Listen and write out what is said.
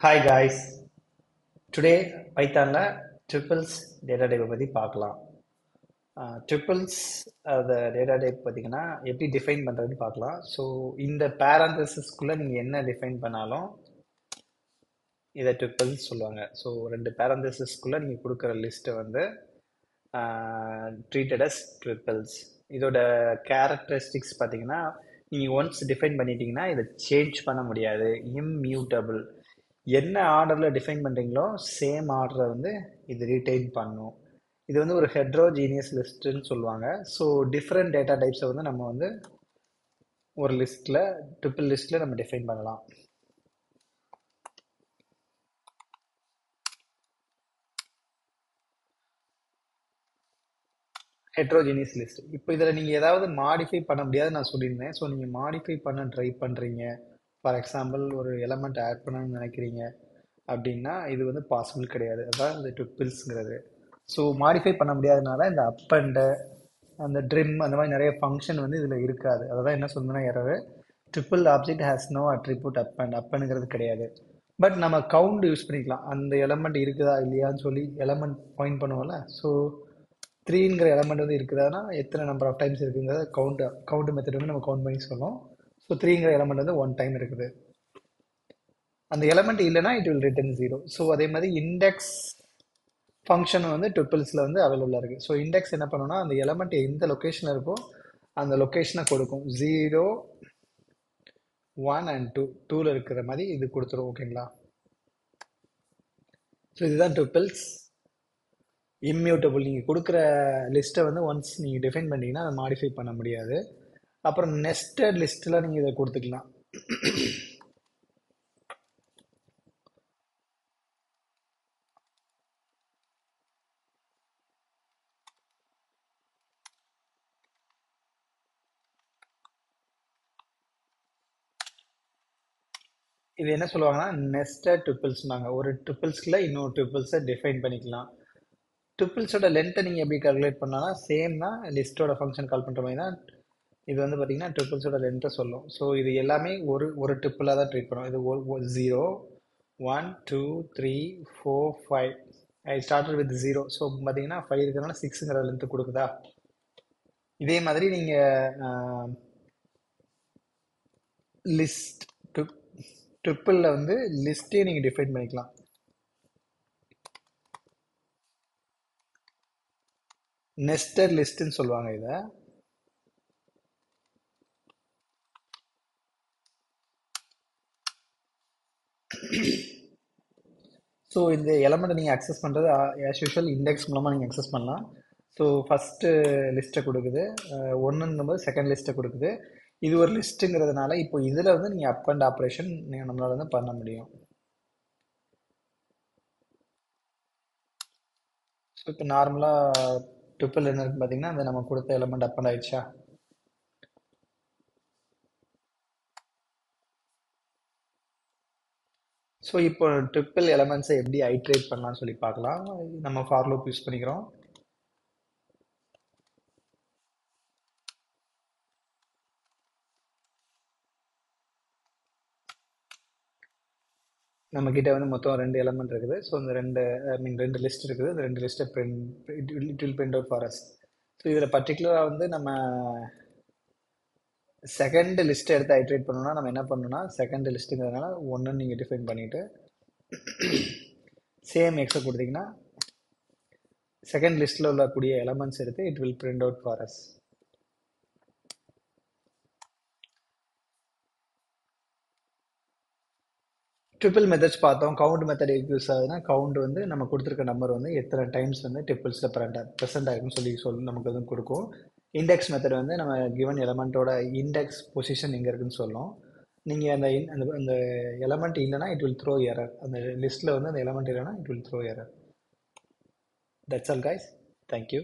Hi guys, today பைத்தான்ல triples data டைப்பை பற்றி பார்க்கலாம். ட்ரிபிள்ஸ் அந்த டேட்டா டைப் பார்த்தீங்கன்னா எப்படி டிஃபைன் பண்ணுறதுன்னு பார்க்கலாம். ஸோ இந்த பேரந்தசிஸ்குள்ளே நீங்கள் என்ன டிஃபைன் பண்ணாலும் இதை ட்ரிபிள்ஸ் சொல்லுவாங்க. ஸோ ரெண்டு பேரந்தசிஸ்குள்ளே நீங்கள் கொடுக்குற லிஸ்ட்டை வந்து ட்ரீட்டட் அஸ் ட்ரிபிள்ஸ். இதோட கேரக்டரிஸ்டிக்ஸ் பார்த்தீங்கன்னா நீங்கள் ஒன்ஸ் டிஃபைன் பண்ணிட்டீங்கன்னா இதை சேஞ்ச் பண்ண முடியாது, இம்மியூட்டபிள். என்ன ஆர்டரில் டிஃபைன் பண்ணுறீங்களோ சேம் ஆர்டரை வந்து இது ரீட்டைன் பண்ணும். இது வந்து ஒரு ஹெட்ரோஜீனியஸ் லிஸ்ட்டுன்னு சொல்லுவாங்க. ஸோ டிஃப்ரெண்ட் டேட்டா டைப்ஸை வந்து நம்ம வந்து ஒரு லிஸ்ட்டில் ட்ரிபிள் லிஸ்ட்டில் நம்ம டிஃபைன் பண்ணலாம். Heterogeneous list. இப்போ இதில் நீங்கள் ஏதாவது மாடிஃபை பண்ண முடியாது நான் சொல்லியிருந்தேன். ஸோ நீங்கள் மாடிஃபை பண்ண ட்ரை பண்ணுறீங்க, ஃபார் எக்ஸாம்பிள் ஒரு எலமெண்ட் ஆட் பண்ணணும்னு நினைக்கிறீங்க அப்படின்னா இது வந்து பாசிபிள் கிடையாது. அதான் இந்த ட்ரிபிள்ஸ்ங்கிறது. ஸோ மாடிஃபை பண்ண முடியாதனால இந்த அப் அண்டு அந்த ட்ரிம் அந்த மாதிரி நிறைய ஃபங்க்ஷன் வந்து இதில் இருக்காது. அதை தான் என்ன சொல்லணும்னா error. Triple object has no attribute அப்பனுங்கிறது கிடையாது. பட் நம்ம கவுண்ட் யூஸ் பண்ணிக்கலாம். அந்த எலமெண்ட் இருக்குதா இல்லையான்னு சொல்லி எலமெண்ட் பாயிண்ட் பண்ணுவோம்ல. ஸோ த்ரீங்கிற எலமெண்ட் வந்து இருக்குதான்னா எத்தனை நம்பர் ஆஃப் டைம்ஸ் இருக்குங்கிறத கவுண்ட் மெத்தட் வந்து நம்ம கவுண்ட் பண்ணி சொல்லணும். ஸோ த்ரீங்கிற எலமெண்ட் வந்து ஒன் டைம் இருக்குது. அந்த எலமெண்ட் இல்லைன்னா இட் வில் ரிட்டன் 0. ஸோ அதே மாதிரி இண்டெக்ஸ் ஃபங்க்ஷன் வந்து ட்ரிபிள்ஸில் வந்து அவைலபிளாக இருக்குது. ஸோ இண்டெக்ஸ் என்ன பண்ணணும்னா அந்த எலமெண்ட் எந்த லொக்கேஷனில் இருக்கோ அந்த லொக்கேஷனை கொடுக்கும். 0, 1 and 2 2ல் இருக்கிற மாதிரி இது கொடுத்துரும். ஓகேங்களா? ஸோ இதுதான் ட்ரிபிள்ஸ். இம்மியூட்டபிள். நீங்கள் கொடுக்குற லிஸ்ட்டை வந்து ஒன்ஸ் நீங்கள் டிஃபைன் பண்ணிங்கன்னா அதை மாடிஃபை பண்ண முடியாது. அப்புறம் நெஸ்டட் லிஸ்ட்டில் நீங்கள் இதை கொடுத்துக்கலாம். இது என்ன சொல்லுவாங்கன்னா நெஸ்டட் ட்ரிபிள்ஸ்னாங்க. ஒரு ட்ரிபிள்ஸ்க்குள்ள இன்னொரு ட்ரிபிள்ஸை டிஃபைன் பண்ணிக்கலாம். ட்ரிபிள்ஸோட லென்த்தை நீங்கள் எப்படி கால்குலேட் பண்ணலாம்? சேம் தான், லிஸ்ட்டோட ஃபங்க்ஷன் கால் பண்ணுற மாதிரி தான். இது வந்து பார்த்தீங்கன்னா ட்ரிபிள்ஸோட லென்த்தை சொல்லும். ஸோ இது எல்லாமே ஒரு ட்ரிபிளாக தான் ட்ரீட் பண்ணும். இது 0, 1, 2, 3, 4, 5. I started with 0. ஸோ பார்த்தீங்கன்னா 5 இருக்கிறதுனால 6ங்கிற லென்த்து கொடுக்குதா? இதே மாதிரி நீங்கள் லிஸ்ட் ட்ரிப்பிளில் வந்து லிஸ்ட்டே நீங்கள் டிஃபைன் பண்ணிக்கலாம். நெஸ்டட் லிஸ்ட்னு சொல்லுவாங்க இதை. ஸோ இந்த எலமெண்ட்டை நீங்கள் அக்சஸ் பண்ணுறது ஆஸ் யூஷுவல் இண்டெக்ஸ் மூலமாக நீங்கள் அக்சஸ் பண்ணலாம். ஸோ ஃபஸ்ட்டு லிஸ்ட்டை கொடுக்குது, ஒன்றுங்கும்போது செகண்ட் லிஸ்ட்டை கொடுக்குது. இது ஒரு லிஸ்ட்டுங்கிறதுனால இப்போ இதில் வந்து நீங்கள் அப் அண்ட் ஆப்ரேஷன் நீங்கள் நம்மளால் வந்து பண்ண முடியும். ஸோ இப்போ நார்மலாக ட்ரிப்பிள் என்ன இருக்குன்னு பார்த்தீங்கன்னா அந்த நம்ம கொடுத்த எலமெண்ட் அப் அண்ட் ஆயிடுச்சா? ஸோ இப்போ ட்ரிப்பிள் எலமெண்ட்ஸை எப்படி ஐட்ரேட் பண்ணலாம்னு சொல்லி பார்க்கலாம். நம்ம ஃபார் லூப் யூஸ் பண்ணிக்கிறோம். நம்ம கிட்ட வந்து மொத்தம் 2 எலமெண்ட் இருக்குது. ஸோ இந்த ரெண்டு லிஸ்ட் இருக்குது. இந்த 2 லிஸ்ட்டை it will print out for us. So இதில் பர்டிகுலராக வந்து நம்ம செகண்ட் லிஸ்ட்டை எடுத்து ஐட்ரேட் பண்ணணும்னா நம்ம என்ன பண்ணணும்னா செகண்ட் லிஸ்ட்டுங்கிறதுனால ஒன்றுன்னு நீங்கள் டிஃபைன் பண்ணிவிட்டு சேம் எக்ஸை கொடுத்தீங்கன்னா செகண்ட் லிஸ்ட்டில் உள்ளக்கூடிய எலமெண்ட்ஸ் எடுத்து it will print out for us. Triple methods பார்த்தோம். கவுண்ட் மெத்தட் யூஸ் ஆகுதுன்னா கவுண்ட் வந்து நம்ம கொடுத்துருக்க நம்பர் வந்து எத்தனை டைம்ஸ் வந்து ட்ரிபிள்ஸில் ப்ரெசென்ட் ஆகிருக்குன்னு சொல்லி நமக்கு வந்து கொடுக்கும். இண்டெக்ஸ் மெத்தட் வந்து நம்ம கிவன் எலமெண்ட்டோட இண்டெக்ஸ் பொசிஷன் எங்கே இருக்குன்னு சொல்லும். நீங்கள் அந்த எலமெண்ட் இல்லைன்னா இட் வில் த்ரோ எரர். அந்த லிஸ்ட்டில் வந்து அந்த எலமெண்ட் இல்லைன்னா it will throw error. That's all guys. Thank you.